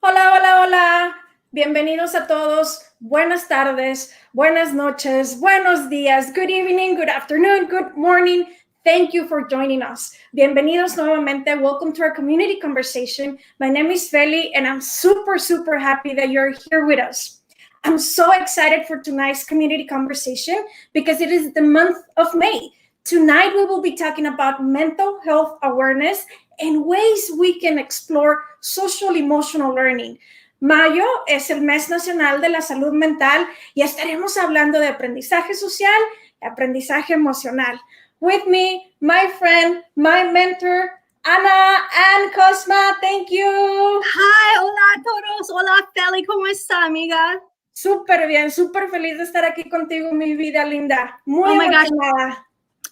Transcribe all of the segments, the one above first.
Hola, hola, hola. Bienvenidos a todos. Buenas tardes, buenas noches, buenos días, good evening, good afternoon, good morning. Thank you for joining us. Bienvenidos nuevamente. Welcome to our community conversation. My name is Fely, and I'm super happy that you're here with us. I'm so excited for tonight's community conversation because it is the month of May. Tonight, we will be talking about mental health awareness and ways we can explore social emotional learning. Mayo es el mes nacional de la salud mental y estaremos hablando de aprendizaje social y aprendizaje emocional. With me, my friend, my mentor, Ana and Kozma. Thank you. Hi, hola a todos. Hola, Fely, ¿cómo está, amiga? Súper bien, súper feliz de estar aquí contigo, mi vida linda. Muy Oh my gosh. emocionada.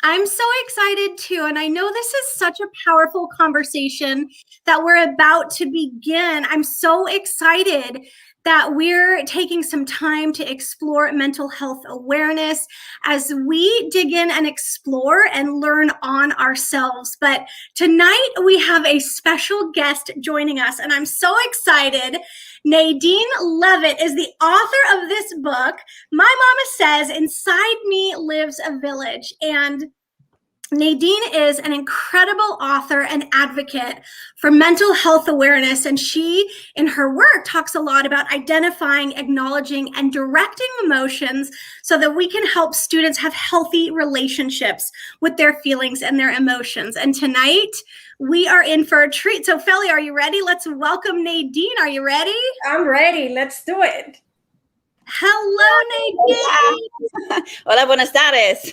I'm so excited too, and I know this is such a powerful conversation that we're about to begin. I'm so excited that we're taking some time to explore mental health awareness as we dig in and explore and learn on ourselves. But tonight we have a special guest joining us, and I'm so excited. Nadine Levitt is the author of this book. My mama says, "Inside me lives a village." And Nadine is an incredible author and advocate for mental health awareness. And she, in her work, talks a lot about identifying, acknowledging, and directing emotions so that we can help students have healthy relationships with their feelings and their emotions. And tonight, we are in for a treat. So, Fely, are you ready? Let's welcome Nadine. Are you ready? I'm ready. Let's do it. Hello, Nadine. Hola, buenas tardes.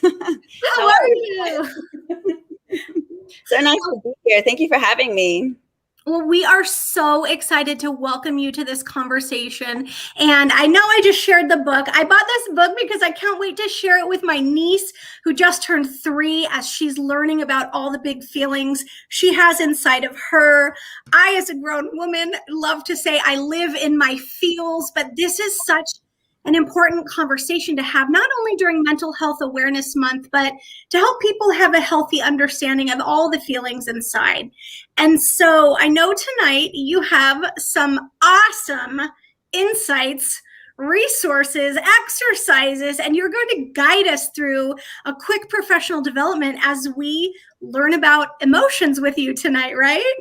How are you? So nice to be here. Thank you for having me. Well, we are so excited to welcome you to this conversation. And I know I just shared the book. I bought this book because I can't wait to share it with my niece who just turned 3 as she's learning about all the big feelings she has inside of her. I, as a grown woman, love to say I live in my feels, but this is such an important conversation to have, not only during Mental Health Awareness Month, but to help people have a healthy understanding of all the feelings inside. And so I know tonight you have some awesome insights, resources, exercises, and you're going to guide us through a quick professional development as we learn about emotions with you tonight, right?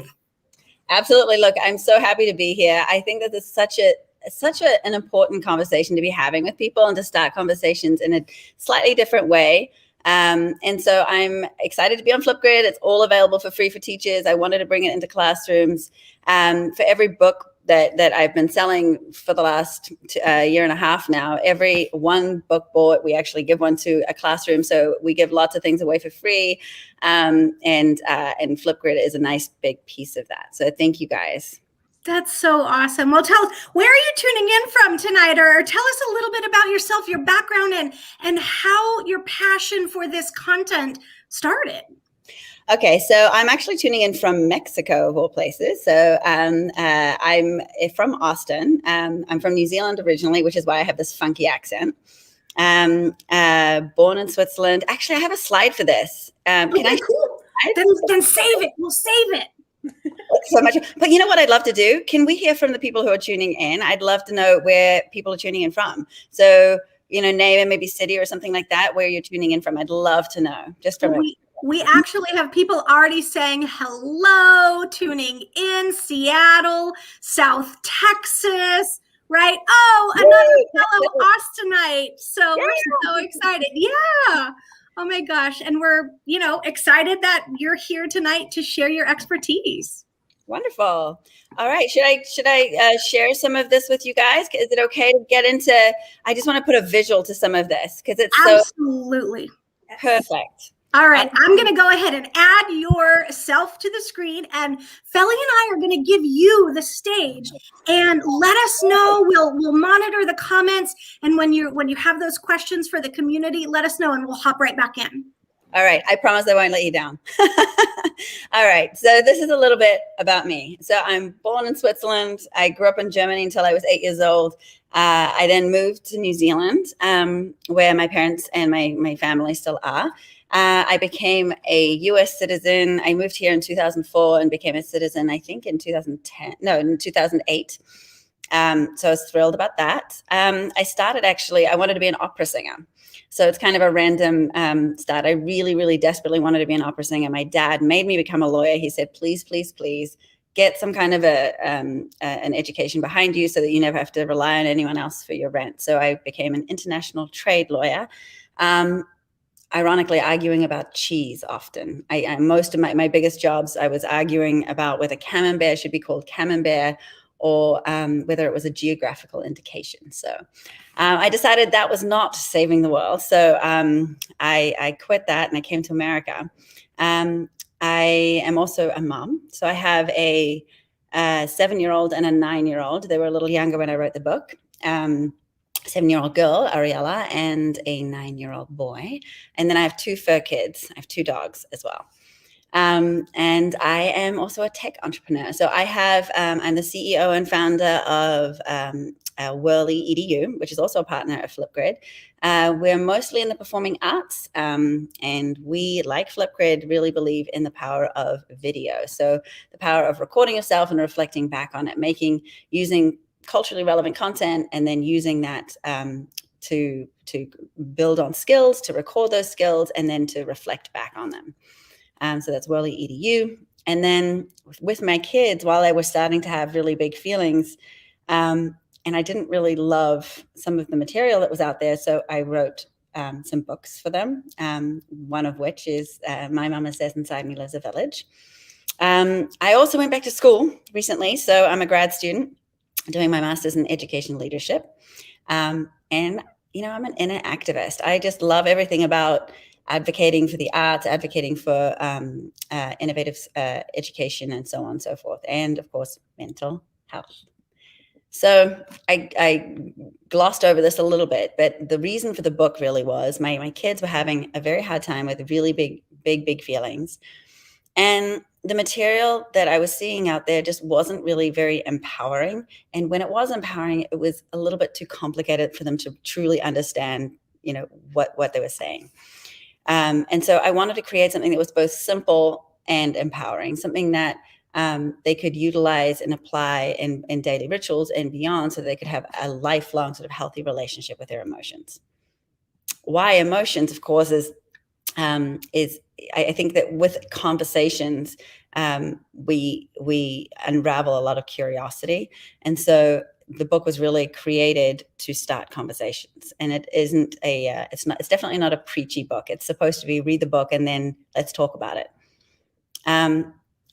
Absolutely. Look, I'm so happy to be here. I think that it's such an important conversation to be having with people and to start conversations in a slightly different way. And so I'm excited to be on Flipgrid. It's all available for free for teachers. I wanted to bring it into classrooms. For every book that I've been selling for the last year and a half now, every one book bought, we actually give one to a classroom. So we give lots of things away for free. And Flipgrid is a nice big piece of that. So thank you guys. That's so awesome. Well, tell us, where are you tuning in from tonight? Or tell us a little bit about yourself, your background, and how your passion for this content started. Okay, so I'm actually tuning in from Mexico, of all places. So I'm from Austin. I'm from New Zealand originally, which is why I have this funky accent. Born in Switzerland. Actually, I have a slide for this. Cool. Then save it. We'll save it. So much. But you know what I'd love to do? Can we hear from the people who are tuning in? I'd love to know where people are tuning in from. So, name and maybe city or something like that, where you're tuning in from. I'd love to know. Just from we actually have people already saying hello, tuning in, Seattle, South Texas, right? Oh, another fellow Austinite. So we're so excited. Yeah. Oh my gosh. And we're, excited that you're here tonight to share your expertise. Wonderful. All right. Should I share some of this with you guys? Is it okay to get into, I just want to put a visual to some of this because it's absolutely so perfect. All right, I'm going to go ahead and add yourself to the screen, and Fely and I are going to give you the stage, and let us know. We'll monitor the comments, and when you have those questions for the community, let us know, and we'll hop right back in. All right, I promise I won't let you down. All right, so this is a little bit about me. So I'm born in Switzerland. I grew up in Germany until I was 8 years old. I then moved to New Zealand, where my parents and my family still are. I became a US citizen. I moved here in 2004 and became a citizen, I think, in 2008. So I was thrilled about that. I wanted to be an opera singer. So it's kind of a random start. I really, really desperately wanted to be an opera singer. My dad made me become a lawyer. He said, please, please, please get some kind of an education behind you so that you never have to rely on anyone else for your rent. So I became an international trade lawyer. Ironically, arguing about cheese often. Most of my biggest jobs, I was arguing about whether camembert should be called camembert or whether it was a geographical indication. So I decided that was not saving the world. So I quit that and I came to America. I am also a mom. So I have a 7-year-old and a 9-year-old. They were a little younger when I wrote the book. 7-year-old girl, Ariella, and a 9-year-old boy. And then I have 2 fur kids. I have 2 dogs as well. And I am also a tech entrepreneur. So I'm the CEO and founder of Whirly EDU, which is also a partner of Flipgrid. We're mostly in the performing arts, and we, like Flipgrid, really believe in the power of video. So the power of recording yourself and reflecting back on it, using culturally relevant content, and then using that to build on skills, to record those skills, and then to reflect back on them. So that's Whirly EDU. And then with my kids, while I was starting to have really big feelings, and I didn't really love some of the material that was out there, so I wrote some books for them, one of which is My Mama Says Inside Me Lives a Village. I also went back to school recently, so I'm a grad student doing my master's in education leadership. And, I'm an inner activist. I just love everything about advocating for the arts, advocating for innovative education, and so on and so forth. And of course, mental health. So I glossed over this a little bit, but the reason for the book really was my kids were having a very hard time with really big feelings. And the material that I was seeing out there just wasn't really very empowering. And when it was empowering, it was a little bit too complicated for them to truly understand, what they were saying. And so I wanted to create something that was both simple and empowering, something that they could utilize and apply in daily rituals and beyond, so they could have a lifelong sort of healthy relationship with their emotions. Why emotions, of course, is I think that with conversations, we unravel a lot of curiosity. And so the book was really created to start conversations, and it isn't it's definitely not a preachy book. It's supposed to be read the book and then let's talk about it.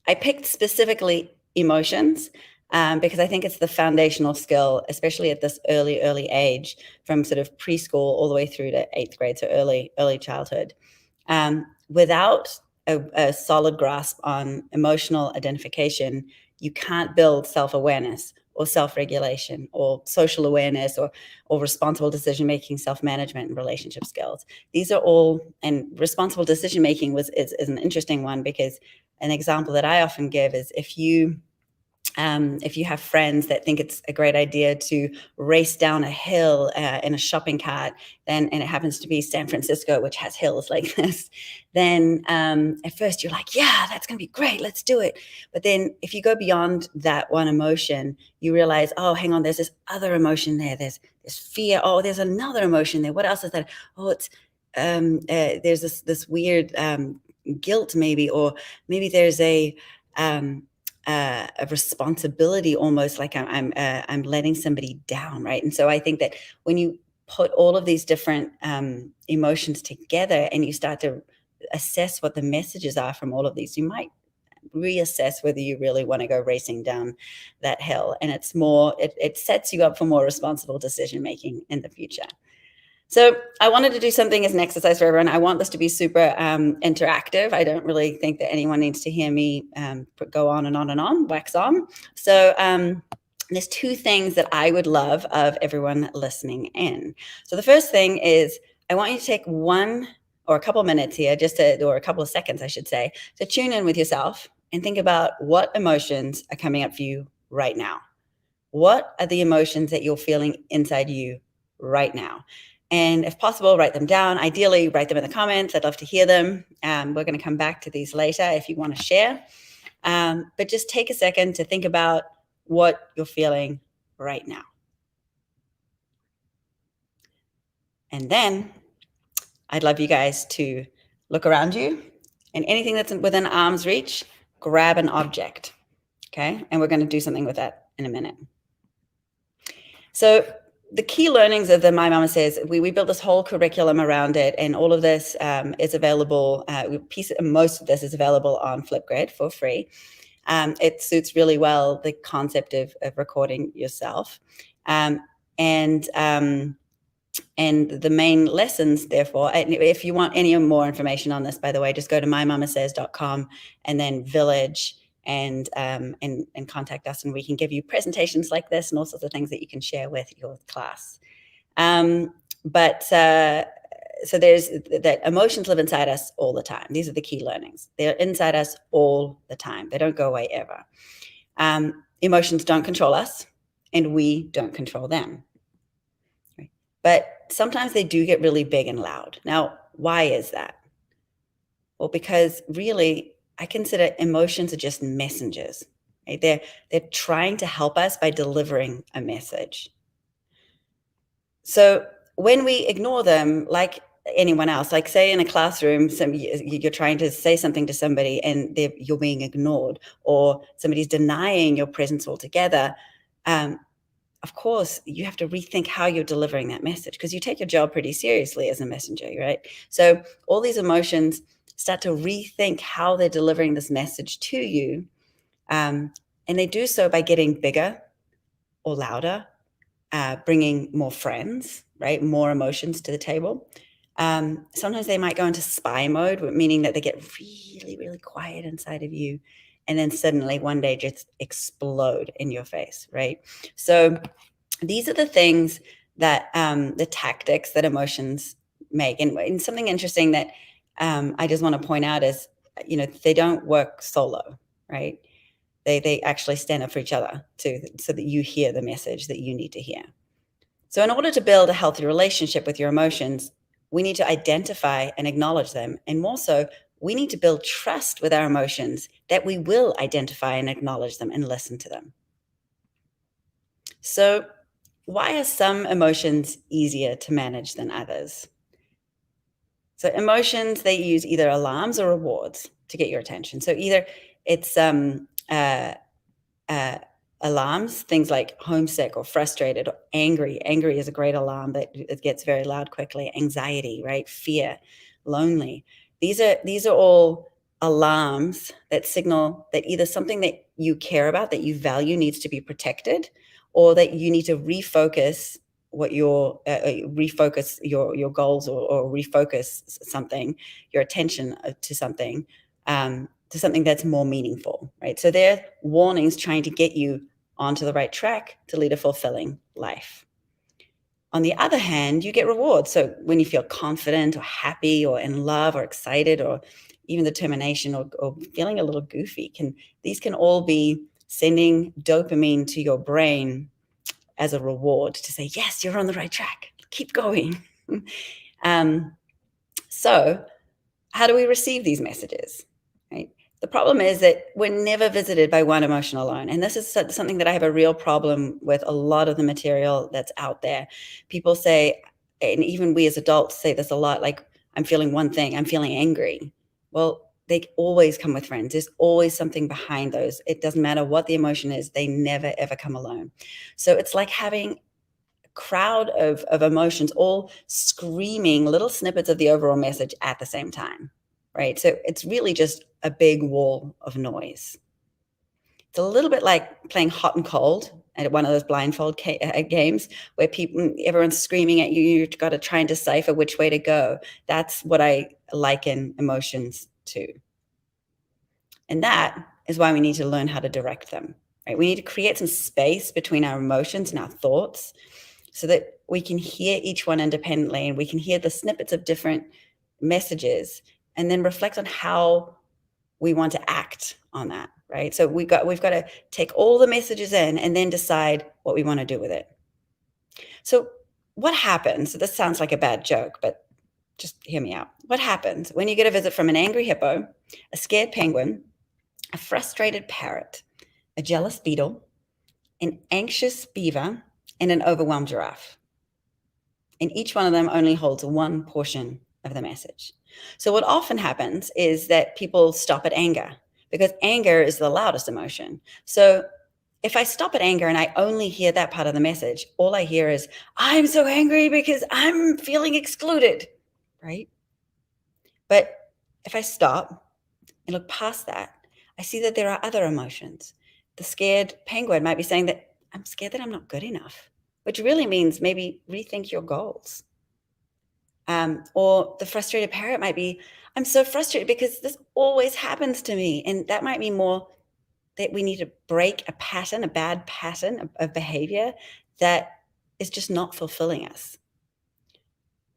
I picked specifically emotions because I think it's the foundational skill, especially at this early age, from sort of preschool all the way through to 8th grade, so early childhood. Without a solid grasp on emotional identification, you can't build self-awareness or self-regulation or social awareness or responsible decision-making, self-management, and relationship skills. These are all, and responsible decision-making is an interesting one, because an example that I often give is if you have friends that think it's a great idea to race down a hill in a shopping cart, and it happens to be San Francisco, which has hills like this, then at first you're like, yeah, that's going to be great. Let's do it. But then if you go beyond that one emotion, you realize, oh, hang on, there's this other emotion there. There's fear. Oh, there's another emotion there. What else is that? Oh, it's there's this weird guilt maybe, or maybe there's a responsibility, almost like I'm letting somebody down, right? And so I think that when you put all of these different emotions together and you start to assess what the messages are from all of these, you might reassess whether you really want to go racing down that hill. And it's more, it sets you up for more responsible decision making in the future. So I wanted to do something as an exercise for everyone. I want this to be super interactive. I don't really think that anyone needs to hear me go on and on and on, wax on. So there's 2 things that I would love of everyone listening in. So the first thing is, I want you to take one or a couple of minutes here, or a couple of seconds, I should say, to tune in with yourself and think about what emotions are coming up for you right now. What are the emotions that you're feeling inside you right now? And if possible, write them down. Ideally, write them in the comments. I'd love to hear them. We're going to come back to these later if you want to share. But just take a second to think about what you're feeling right now. And then I'd love you guys to look around you, and anything that's within arm's reach, grab an object, okay? And we're going to do something with that in a minute. So the key learnings of the My Mama Says, we built this whole curriculum around it, and all of this is available, most of this is available on Flipgrid for free. It suits really well the concept of recording yourself. And the main lessons, therefore, if you want any more information on this, by the way, just go to mymamasays.com and then Village and contact us, and we can give you presentations like this and all sorts of things that you can share with your class. So there's that emotions live inside us all the time. These are the key learnings. They're inside us all the time. They don't go away ever. Emotions don't control us, and we don't control them. Right? But sometimes they do get really big and loud. Now, why is that? Well, because really, I consider emotions are just messengers. Right? They're trying to help us by delivering a message. So when we ignore them, like anyone else, like say in a classroom, you're trying to say something to somebody and you're being ignored, or somebody's denying your presence altogether, of course, you have to rethink how you're delivering that message, because you take your job pretty seriously as a messenger, right? So all these emotions start to rethink how they're delivering this message to you. And they do so by getting bigger or louder, bringing more friends, right? More emotions to the table. Sometimes they might go into spy mode, meaning that they get really, really quiet inside of you, and then suddenly one day just explode in your face, right? So these are the things that the tactics that emotions make. And something interesting that I just want to point out is, they don't work solo, right? They actually stand up for each other too, so that you hear the message that you need to hear. So in order to build a healthy relationship with your emotions, we need to identify and acknowledge them. And more so, we need to build trust with our emotions that we will identify and acknowledge them and listen to them. So why are some emotions easier to manage than others? So emotions, they use either alarms or rewards to get your attention. So either it's alarms, things like homesick or frustrated or angry. Angry is a great alarm, but it gets very loud quickly. Anxiety, right? Fear, lonely. These are all alarms that signal that either something that you care about, that you value, needs to be protected, or that you need to refocus your goals, or refocus something, your attention to something that's more meaningful, right? So they're warnings trying to get you onto the right track to lead a fulfilling life. On the other hand, you get rewards. So when you feel confident or happy or in love or excited or even determination or feeling a little goofy, these can all be sending dopamine to your brain as a reward to say, yes, you're on the right track. Keep going. So how do we receive these messages, right? The problem is that we're never visited by one emotion alone. And this is something that I have a real problem with a lot of the material that's out there. People say, and even we as adults say this a lot, like, I'm feeling one thing, I'm feeling angry. Well, they always come with friends. There's always something behind those. It doesn't matter what the emotion is. They never, ever come alone. So it's like having a crowd of emotions all screaming little snippets of the overall message at the same time. Right? So it's really just a big wall of noise. It's a little bit like playing hot and cold at one of those blindfold games where everyone's screaming at you. You've got to try and decipher which way to go. That's what I liken emotions to. And that is why we need to learn how to direct them. Right? We need to create some space between our emotions and our thoughts so that we can hear each one independently, and we can hear the snippets of different messages, and then reflect on how we want to act on that, right? So we've got to take all the messages in and then decide what we want to do with it. So what happens? So this sounds like a bad joke, but just hear me out. What happens when you get a visit from an angry hippo, a scared penguin, a frustrated parrot, a jealous beetle, an anxious beaver, and an overwhelmed giraffe? And each one of them only holds one portion of the message. So what often happens is that people stop at anger, because anger is the loudest emotion. So if I stop at anger and I only hear that part of the message, all I hear is, I'm so angry because I'm feeling excluded, right? But if I stop and look past that, I see that there are other emotions. The scared penguin might be saying that I'm scared that I'm not good enough, which really means maybe rethink your goals. Or the frustrated parrot might be, I'm so frustrated because this always happens to me. And that might mean more that we need to break a pattern, a bad pattern of behavior that is just not fulfilling us.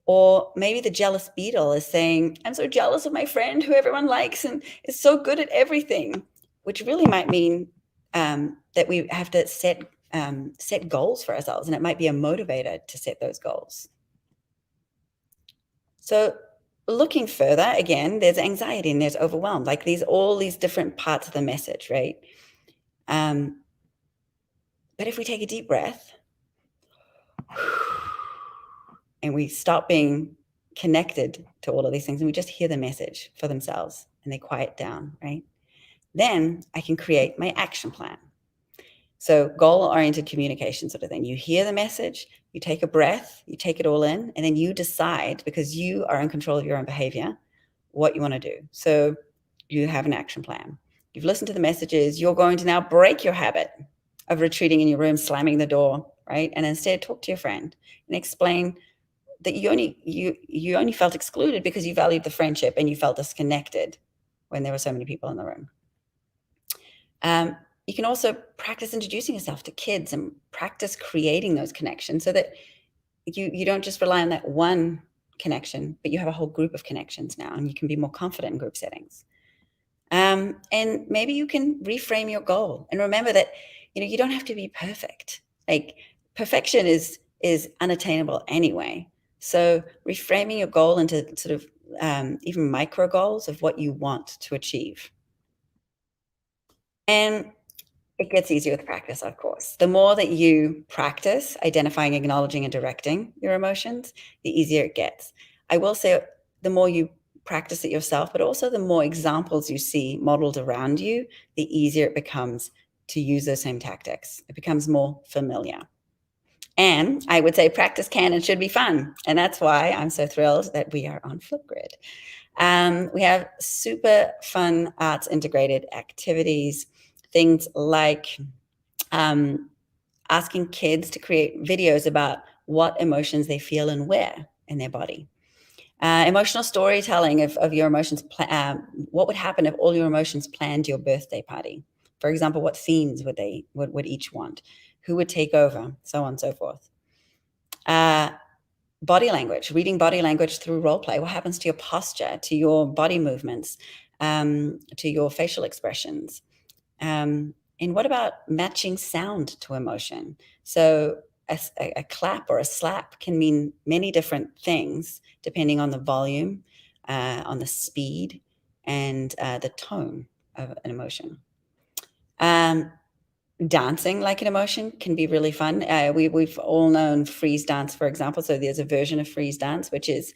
Or maybe the jealous beetle is saying, I'm so jealous of my friend who everyone likes and is so good at everything, which really might mean that we have to set goals for ourselves, and it might be a motivator to set those goals. So looking further, again, there's anxiety and there's overwhelm, like all these different parts of the message, right? But if we take a deep breath and we stop being connected to all of these things and we just hear the message for themselves and they quiet down, right? Then I can create my action plan. So goal-oriented communication sort of thing. You hear the message, you take a breath, you take it all in, and then you decide, because you are in control of your own behavior, what you want to do. So you have an action plan. You've listened to the messages. You're going to now break your habit of retreating in your room, slamming the door, right? And instead talk to your friend and explain that you only felt excluded because you valued the friendship and you felt disconnected when there were so many people in the room. You can also practice introducing yourself to kids and practice creating those connections so that you don't just rely on that one connection, but you have a whole group of connections now, and you can be more confident in group settings. And maybe you can reframe your goal and remember that, you don't have to be perfect. Like, perfection is unattainable anyway. So reframing your goal into sort of even micro goals of what you want to achieve. And it gets easier with practice, of course. The more that you practice identifying, acknowledging, and directing your emotions, the easier it gets. I will say the more you practice it yourself, but also the more examples you see modeled around you, the easier it becomes to use those same tactics. It becomes more familiar. And I would say practice can and should be fun. And that's why I'm so thrilled that we are on Flipgrid. We have super fun arts integrated activities, things like asking kids to create videos about what emotions they feel and where in their body. Emotional storytelling of your emotions. What would happen if all your emotions planned your birthday party? For example, what themes would each want? Who would take over? So on and so forth. Body language, reading body language through role play. What happens to your posture, to your body movements, to your facial expressions? And what about matching sound to emotion? So a clap or a slap can mean many different things depending on the volume, on the speed, and the tone of an emotion. Dancing like an emotion can be really fun. We've all known freeze dance, for example. So there's a version of freeze dance, which is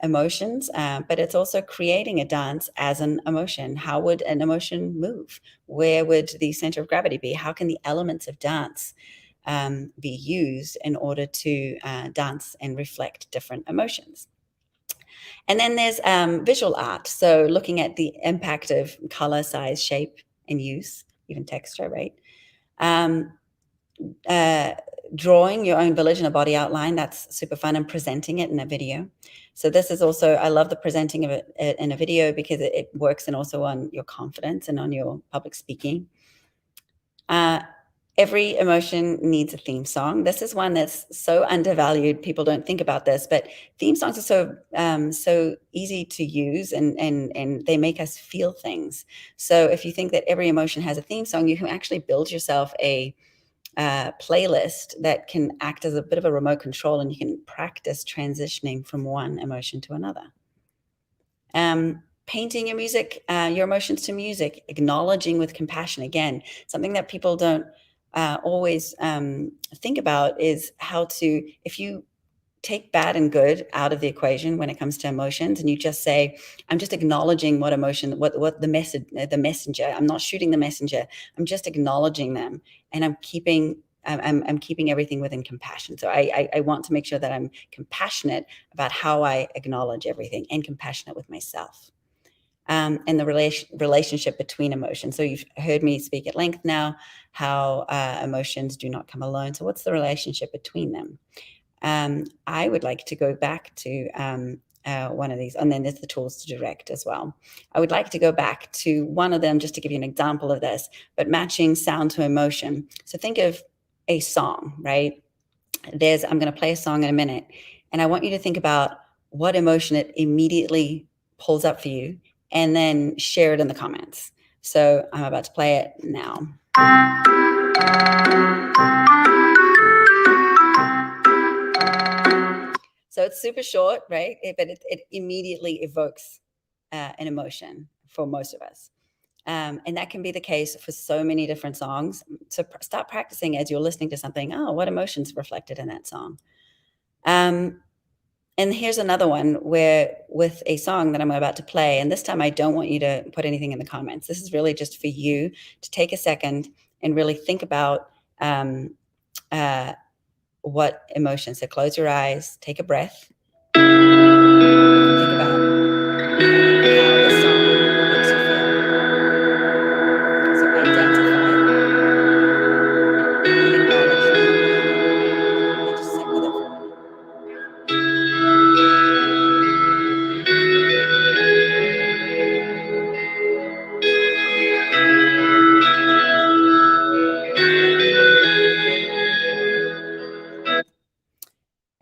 emotions, but it's also creating a dance as an emotion. How would an emotion move? Where would the center of gravity be? How can the elements of dance be used in order to dance and reflect different emotions? And then there's visual art. So looking at the impact of color, size, shape, and use, even texture, right? Drawing your own village in a body outline, that's super fun, and presenting it in a video. So this is also, I love the presenting of it in a video because it works and also on your confidence and on your public speaking. Every emotion needs a theme song. This is one that's so undervalued. People don't think about this, but theme songs are so easy to use, and they make us feel things. So if you think that every emotion has a theme song, you can actually build yourself a playlist that can act as a bit of a remote control, and you can practice transitioning from one emotion to another. Painting your music, your emotions to music, acknowledging with compassion. Again, something that people don't always think about is how to, if you take bad and good out of the equation when it comes to emotions, and you just say, I'm just acknowledging what emotion, what the messenger, I'm not shooting the messenger, I'm just acknowledging them, and I'm keeping everything within compassion. So I want to make sure that I'm compassionate about how I acknowledge everything, and compassionate with myself. And the relationship between emotions. So you've heard me speak at length now how emotions do not come alone. So what's the relationship between them? I would like to go back to one of these, and then there's the tools to direct as well. I would like to go back to one of them just to give you an example of this, but matching sound to emotion. So think of a song, right? I'm going to play a song in a minute, and I want you to think about what emotion it immediately pulls up for you, and then share it in the comments. So I'm about to play it now. So it's super short, right? But it immediately evokes an emotion for most of us. And that can be the case for so many different songs. So start practicing as you're listening to something. Oh, what emotions reflected in that song? And here's another one where with a song that I'm about to play, and this time I don't want you to put anything in the comments. This is really just for you to take a second and really think about what emotions. So close your eyes, take a breath, think about how the song makes you feel. So identify and acknowledge them, and just sit with it for a minute.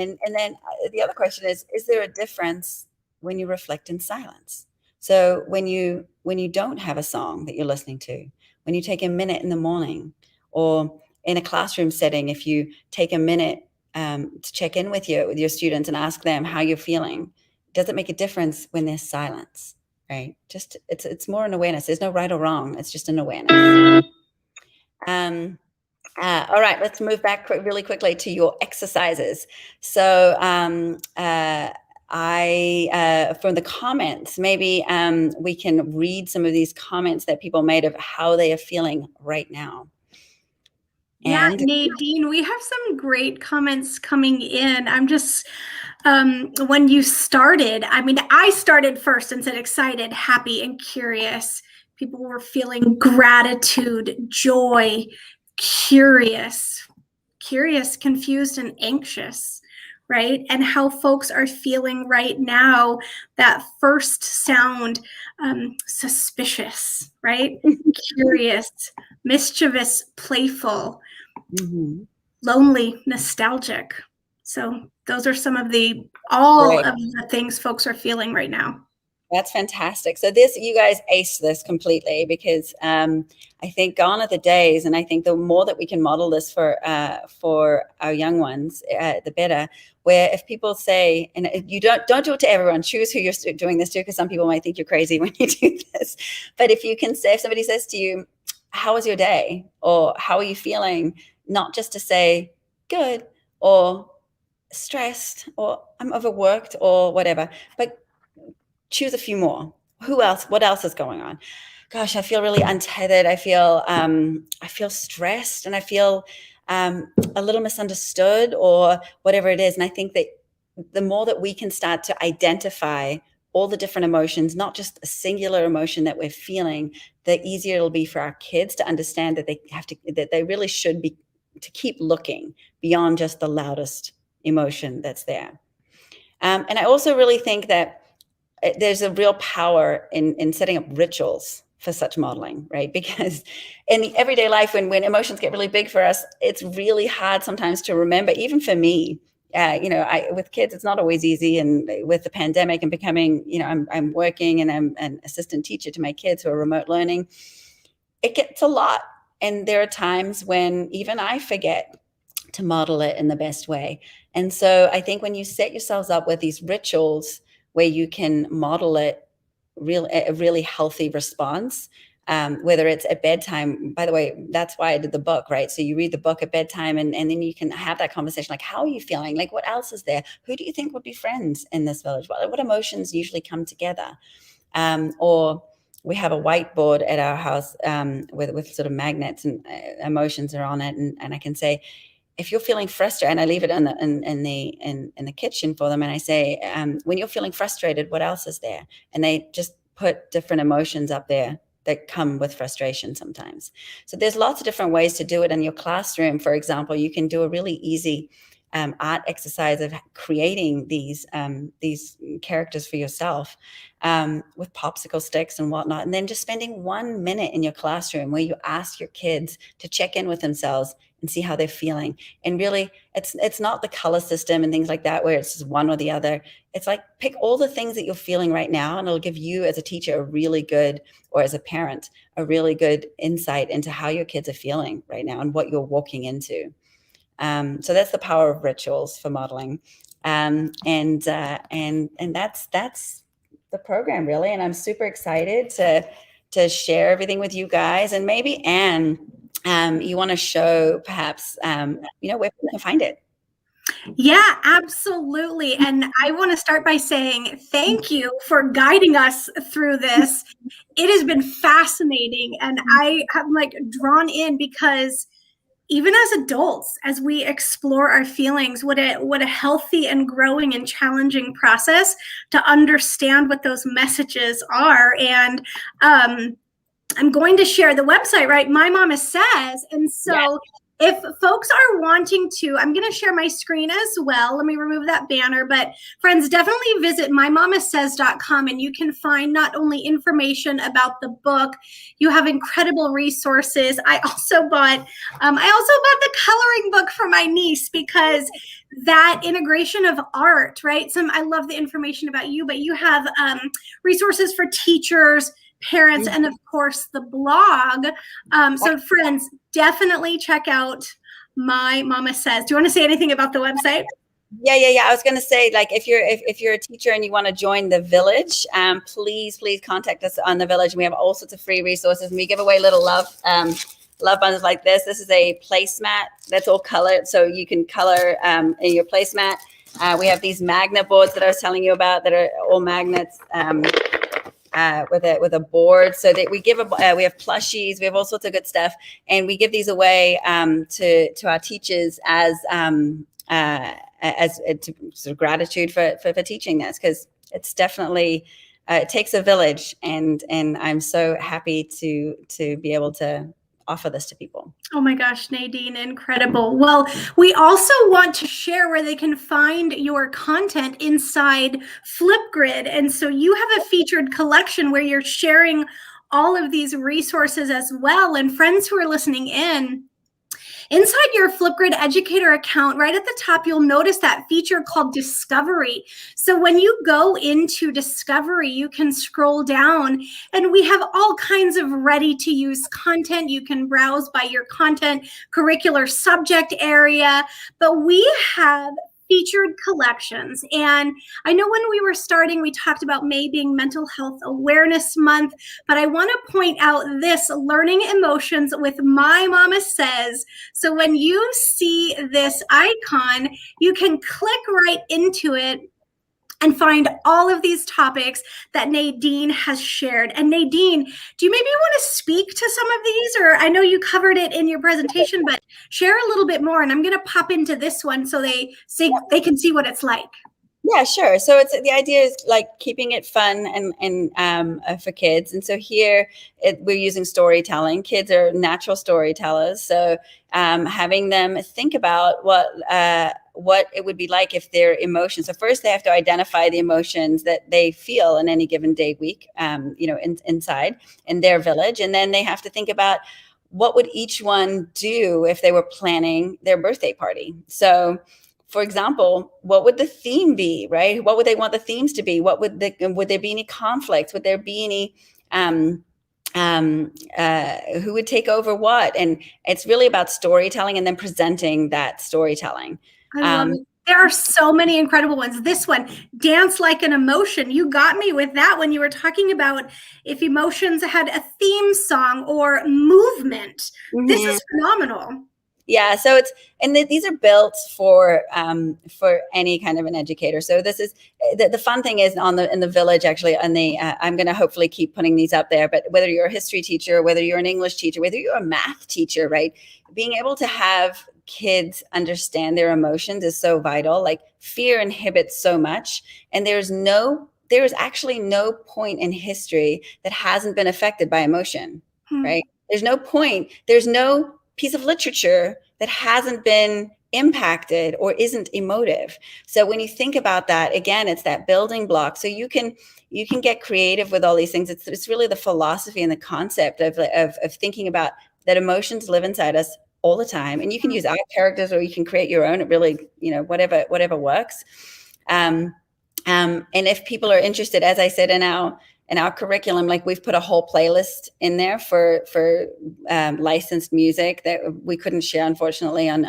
And then the other question is there a difference when you reflect in silence? So when you don't have a song that you're listening to, when you take a minute in the morning, or in a classroom setting, if you take a minute to check in with your students and ask them how you're feeling, does it make a difference when there's silence, right? Just it's more an awareness. There's no right or wrong. It's just an awareness. All right, let's move back really quickly to your exercises. So from the comments, maybe we can read some of these comments that people made of how they are feeling right now. Yeah, Nadine, we have some great comments coming in. I'm just, when you started, I mean, I started first and said excited, happy, and curious. People were feeling gratitude, joy, curious, confused, and anxious, right? And how folks are feeling right now, that first sound, suspicious, right? Curious, mischievous, playful, lonely, nostalgic. So those are some of of the things folks are feeling right now. That's fantastic. So you guys aced this completely, because I think gone are the days, and I think the more that we can model this for our young ones, the better. Where if people say, and you don't do it to everyone, choose who you're doing this to, because some people might think you're crazy when you do this. But if you can say, if somebody says to you, how was your day? Or how are you feeling? Not just to say good or stressed or I'm overworked or whatever, but choose a few more. Who else? What else is going on? Gosh, I feel really untethered. I feel stressed, and I feel a little misunderstood, or whatever it is. And I think that the more that we can start to identify all the different emotions, not just a singular emotion that we're feeling, the easier it'll be for our kids to understand that they really should be to keep looking beyond just the loudest emotion that's there. And I also really think that there's a real power in setting up rituals for such modeling, right? Because in the everyday life, when emotions get really big for us, it's really hard sometimes to remember, even for me. With kids, it's not always easy. And with the pandemic and becoming, I'm working and I'm an assistant teacher to my kids who are remote learning, it gets a lot. And there are times when even I forget to model it in the best way. And so I think when you set yourselves up with these rituals where you can model it, a really healthy response, whether it's at bedtime. By the way, that's why I did the book, right? So you read the book at bedtime, and then you can have that conversation. Like, how are you feeling? Like, what else is there? Who do you think would be friends in this village? What emotions usually come together? Or we have a whiteboard at our house with sort of magnets, and emotions are on it. And I can say, if you're feeling frustrated, and I leave it in the kitchen for them, and I say, when you're feeling frustrated, what else is there? And they just put different emotions up there that come with frustration sometimes. So there's lots of different ways to do it in your classroom. For example, you can do a really easy art exercise of creating these characters for yourself with popsicle sticks and whatnot, and then just spending 1 minute in your classroom where you ask your kids to check in with themselves and see how they're feeling. And really, it's not the color system and things like that where it's just one or the other. It's like, pick all the things that you're feeling right now, and it'll give you as a teacher a really good, or as a parent, a really good insight into how your kids are feeling right now and what you're walking into. So that's the power of rituals for modeling. And that's the program, really. And I'm super excited to share everything with you guys. And maybe, Anne, you want to show perhaps, where people can find it. Yeah, absolutely. And I want to start by saying thank you for guiding us through this. It has been fascinating. And I am drawn in, because even as adults, as we explore our feelings, what a healthy and growing and challenging process to understand what those messages are. And I'm going to share the website, right? My Mama Says. And so if folks are wanting to, I'm going to share my screen as well. Let me remove that banner. But friends, definitely visit mymamasays.com, and you can find not only information about the book, you have incredible resources. I also bought the coloring book for my niece, because that integration of art, right? I love the information about you, but you have resources for teachers, parents, and of course the blog. So friends, definitely check out My Mama Says. Do you want to say anything about the website? Yeah. I was going to say, like, if you're a teacher and you want to join the village, please contact us on the village. We have all sorts of free resources, and we give away little love bundles like this. This is a placemat that's all colored, so you can color in your placemat. We have these magnet boards that I was telling you about that are all magnets. With a board, so that we have plushies, we have all sorts of good stuff, and we give these away to our teachers as sort of gratitude for teaching this, because it's definitely it takes a village, and I'm so happy to be able to offer this to people. Oh my gosh, Nadine, incredible. Well, we also want to share where they can find your content inside Flipgrid. And so you have a featured collection where you're sharing all of these resources as well. And friends who are listening in, inside your Flipgrid Educator account, right at the top, you'll notice that feature called Discovery. So when you go into Discovery, you can scroll down, and we have all kinds of ready-to-use content. You can browse by your content curricular subject area, but we have featured collections. And I know when we were starting, we talked about May being Mental Health Awareness Month, but I want to point out this Learning Emotions with My Mama Says. So when you see this icon, you can click right into it and find all of these topics that Nadine has shared. And Nadine, do you maybe want to speak to some of these? Or I know you covered it in your presentation, but share a little bit more. And I'm going to pop into this one so they can see what it's like. Yeah, sure. So the idea is like keeping it fun and for kids. And so here we're using storytelling. Kids are natural storytellers. So having them think about what it would be like if their emotions. So first they have to identify the emotions that they feel in any given day, week, inside in their village. And then they have to think about what would each one do if they were planning their birthday party. So for example, what would the theme be, right? What would they want the themes to be? Would there be any conflicts? Would there be any who would take over what. And it's really about storytelling and then presenting that storytelling. I love it. There are so many incredible ones. This one, dance like an emotion. You got me with that when you were talking about if emotions had a theme song or movement. This is phenomenal. Yeah, so these are built for any kind of an educator. So this is the fun thing is in the village actually, and I'm going to hopefully keep putting these up there. But whether you're a history teacher, whether you're an English teacher, whether you're a math teacher, right, being able to have kids understand their emotions is so vital. Like fear inhibits so much, and there is actually no point in history that hasn't been affected by emotion, right? There's no point. There's no piece of literature that hasn't been impacted or isn't emotive. So when you think about that, again, it's that building block. So you can get creative with all these things. It's really the philosophy and the concept of thinking about that emotions live inside us all the time. And you can use our characters or you can create your own. It really, whatever works. And if people are interested, as I said, in our curriculum, like we've put a whole playlist in there for licensed music that we couldn't share, unfortunately, on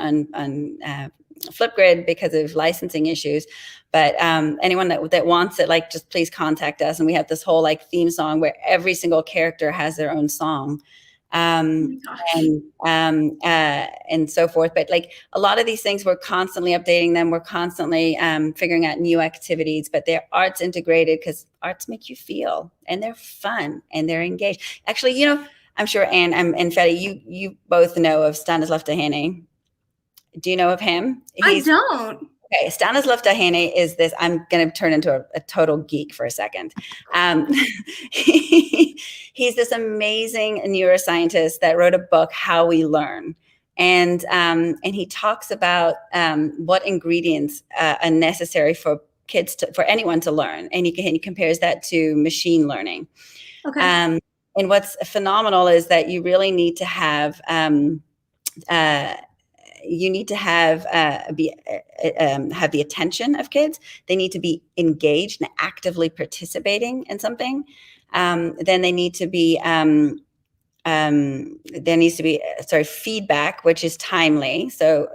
Flipgrid because of licensing issues. But anyone that wants it, like, just please contact us. And we have this whole like theme song where every single character has their own song. And so forth. But like a lot of these things, we're constantly updating them. We're constantly figuring out new activities, but they're arts integrated because arts make you feel and they're fun and they're engaged. Actually, I'm sure Anne and Fely, you both know of Stanislav Dehaney. Do you know of him? I don't. Okay, Stanislav Dehaney is this. I'm going to turn into a total geek for a second. He's this amazing neuroscientist that wrote a book, How We Learn. And he talks about what ingredients are necessary for kids, for anyone to learn. And he compares that to machine learning. Okay. And what's phenomenal is that you really need to have have the attention of kids. They need to be engaged and actively participating in something. Then there needs to be feedback, which is timely, so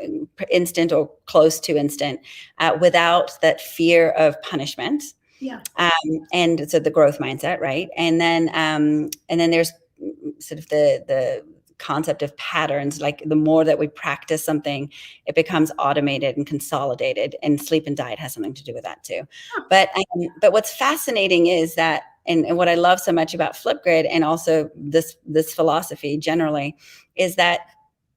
instant or close to instant, without that fear of punishment. Yeah. And so the growth mindset, right? And then there's sort of the concept of patterns. Like the more that we practice something, it becomes automated and consolidated, and sleep and diet has something to do with that too. But what's fascinating is that, and what I love so much about Flipgrid and also this philosophy generally, is that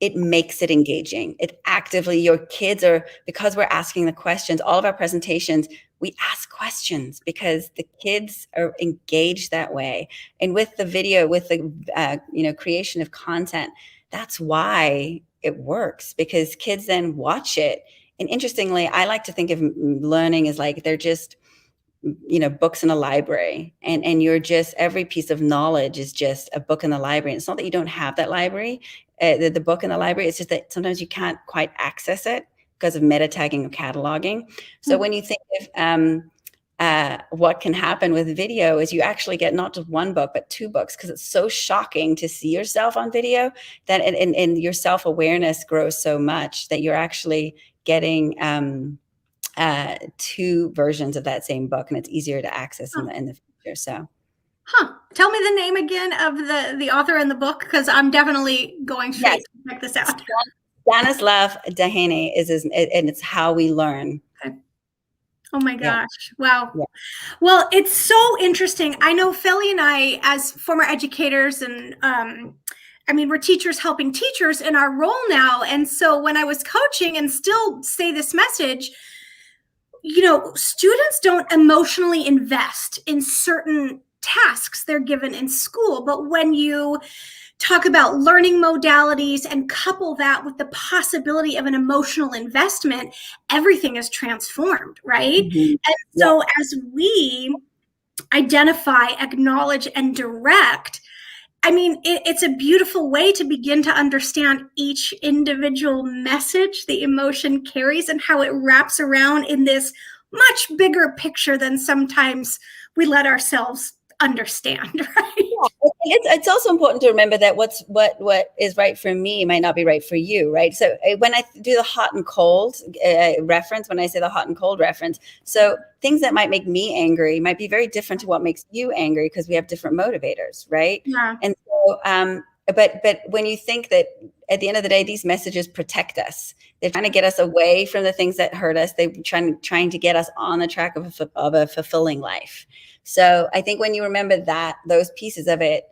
it makes it engaging. It actively, your kids are, because we're asking the questions, all of our presentations, we ask questions because the kids are engaged that way. And with the video, with the creation of content, that's why it works, because kids then watch it. And interestingly, I like to think of learning as like they're just books in a library, and you're just, every piece of knowledge is just a book in the library. And it's not that you don't have that library, the book in the library. It's just that sometimes you can't quite access it because of meta tagging or cataloging. So when you think of what can happen with video, is you actually get not just one book, but two books, because it's so shocking to see yourself on video that and your self-awareness grows so much that you're actually getting two versions of that same book, and it's easier to access in the future. So, tell me the name again of the author in the book, because I'm definitely going straight to check this out. Stanislav Dehaney and it's How We Learn. Okay. Oh my gosh. Yeah. Wow. Yeah. Well, it's so interesting. I know Fely and I, as former educators, and we're teachers helping teachers in our role now. And so when I was coaching, and still say this message, students don't emotionally invest in certain tasks they're given in school. But when you talk about learning modalities and couple that with the possibility of an emotional investment, everything is transformed, right? Mm-hmm. And so as we identify, acknowledge, and direct, it's a beautiful way to begin to understand each individual message the emotion carries and how it wraps around in this much bigger picture than sometimes we let ourselves understand, right? It's also important to remember that what is right for me might not be right for you, right? So when I do the hot and cold reference, when I say the hot and cold reference, so things that might make me angry might be very different to what makes you angry because we have different motivators, right? Yeah. And so, but when you think that at the end of the day, these messages protect us. They're trying to get us away from the things that hurt us. They're trying to get us on the track of a fulfilling life. So I think when you remember those pieces of it,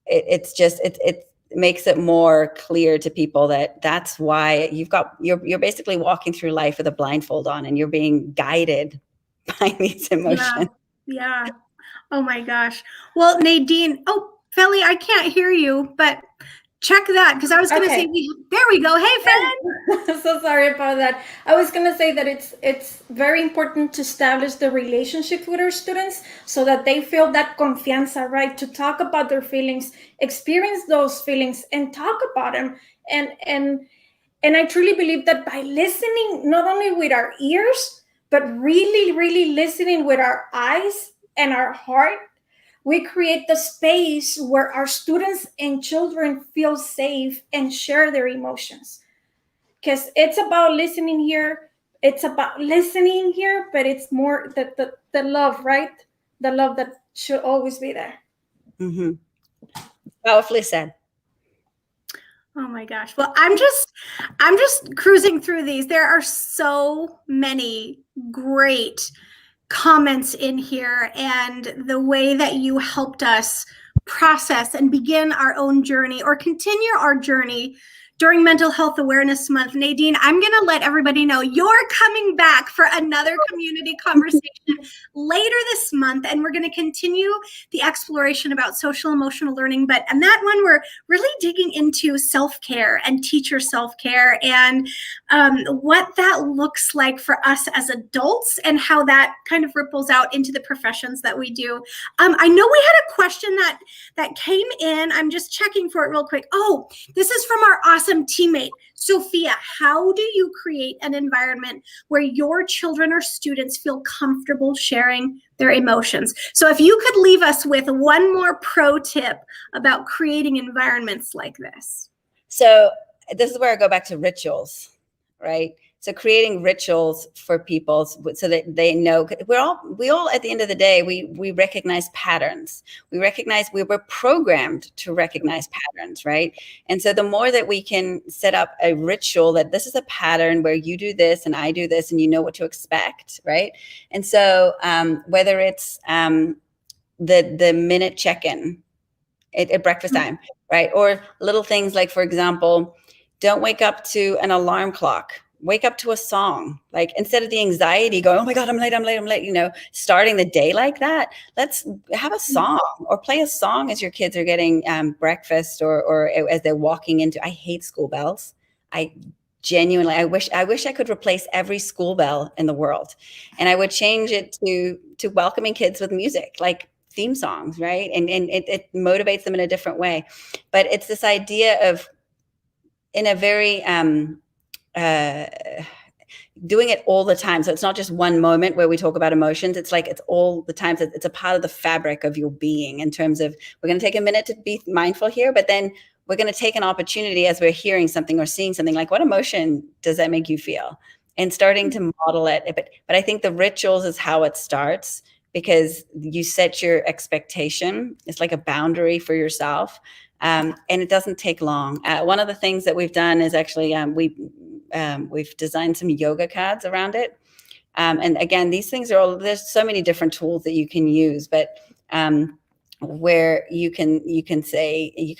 it makes it more clear to people that that's why you're basically walking through life with a blindfold on and you're being guided by these emotions. Yeah. Oh my gosh. Well, Nadine, Fely, I can't hear you, but check that because I was going to say, there we go. Hey, friend. So sorry about that. I was going to say that it's very important to establish the relationship with our students so that they feel that confianza, right? To talk about their feelings, experience those feelings, and talk about them. And I truly believe that by listening, not only with our ears, but really, really listening with our eyes and our heart, we create the space where our students and children feel safe and share their emotions. Because it's about listening here. It's about listening here, but it's more the love, right? The love that should always be there. Mm-hmm. Powerfully said. Oh my gosh. Well, I'm just cruising through these. There are so many great comments in here, and the way that you helped us process and begin our own journey or continue our journey during Mental Health Awareness Month. Nadine, I'm going to let everybody know you're coming back for another community conversation later this month, and we're going to continue the exploration about social emotional learning. But on that one, we're really digging into self-care and teacher self-care and what that looks like for us as adults and how that kind of ripples out into the professions that we do. I know we had a question that came in. I'm just checking for it real quick. Oh, this is from our awesome teammate, Sophia. How do you create an environment where your children or students feel comfortable sharing their emotions? So if you could leave us with one more pro tip about creating environments like this. So this is where I go back to rituals, right? So creating rituals for people so that they know we all at the end of the day, we recognize patterns. We were programmed to recognize patterns, right? And so the more that we can set up a ritual that this is a pattern where you do this and I do this and you know what to expect, right? And so whether it's the minute check-in at breakfast time, right? Or little things like, for example, don't wake up to an alarm clock. Wake up to a song. Like instead of the anxiety going, oh my God, I'm late, starting the day like that, let's have a song or play a song as your kids are getting breakfast or as they're walking into, I hate school bells. I wish I could replace every school bell in the world. And I would change it to welcoming kids with music, like theme songs, right? And it motivates them in a different way. But it's this idea of, in a very, doing it all the time. So it's not just one moment where we talk about emotions. It's like it's all the time. It's a part of the fabric of your being in terms of, we're going to take a minute to be mindful here, but then we're going to take an opportunity as we're hearing something or seeing something, like what emotion does that make you feel? And starting to model it. But I think the rituals is how it starts, because you set your expectation. It's like a boundary for yourself. And it doesn't take long. One of the things that we've done is actually we've designed some yoga cards around it. And again, these things there's so many different tools that you can use, but where you can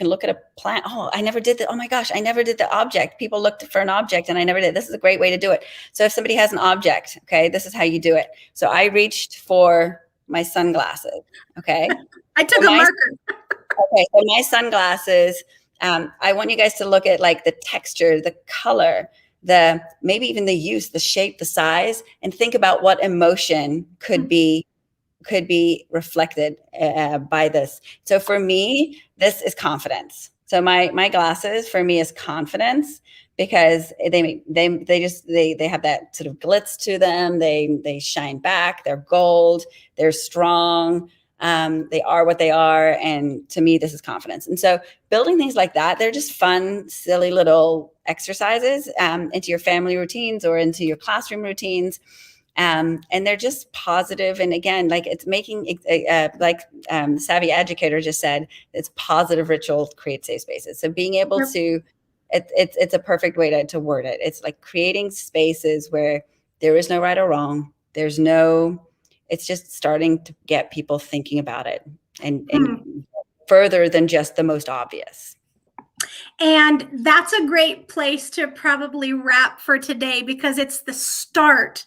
look at a plant. Oh, I never did that. Oh my gosh, I never did the object. People looked for an object and I never did. This is a great way to do it. So if somebody has an object, okay, this is how you do it. So I reached for my sunglasses. Okay. I took a marker. Okay, so my sunglasses, I want you guys to look at like the texture, the color, maybe even the use, the shape, the size, and think about what emotion could be reflected by this. So for me, this is confidence. So my glasses for me is confidence, because they have that sort of glitz to them. They shine back. They're gold. They're strong. They are what they are. And to me, this is confidence. And so building things like that, they're just fun, silly little exercises into your family routines or into your classroom routines. And they're just positive. And again, like it's making, Savvy Educator just said, it's positive ritual create safe spaces. So being able to, it's a perfect way to word it. It's like creating spaces where there is no right or wrong. It's just starting to get people thinking about it and further than just the most obvious. And that's a great place to probably wrap for today, because it's the start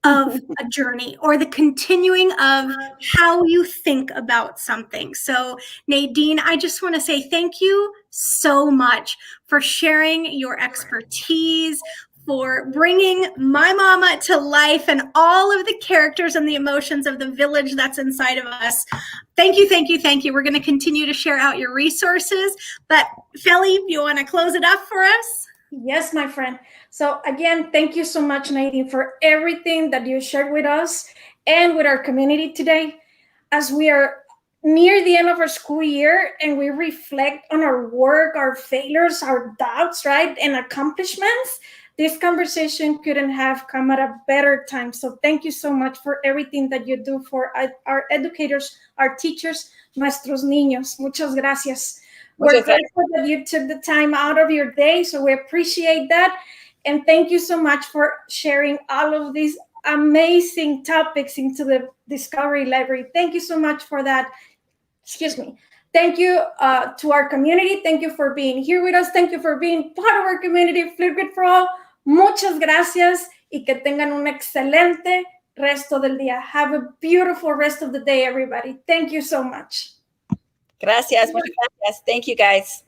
of a journey, or the continuing of how you think about something. So Nadine, I just want to say thank you so much for sharing your expertise, for bringing my mama to life and all of the characters and the emotions of the village that's inside of us. Thank you, thank you, thank you. We're going to continue to share out your resources, but Fely, you want to close it up for us? Yes, my friend. So again, thank you so much, Nadine, for everything that you shared with us and with our community today. As we are near the end of our school year and we reflect on our work, our failures, our doubts, right, and accomplishments, this conversation couldn't have come at a better time. So thank you so much for everything that you do for our educators, our teachers, nuestros niños. Muchas gracias. We're grateful that you took the time out of your day, so we appreciate that. And thank you so much for sharing all of these amazing topics into the Discovery Library. Thank you so much for that. Excuse me. Thank you to our community. Thank you for being here with us. Thank you for being part of our community, Flipgrid for All. Muchas gracias y que tengan un excelente resto del día. Have a beautiful rest of the day, everybody. Thank you so much. Gracias. Muchas gracias. Thank you, guys.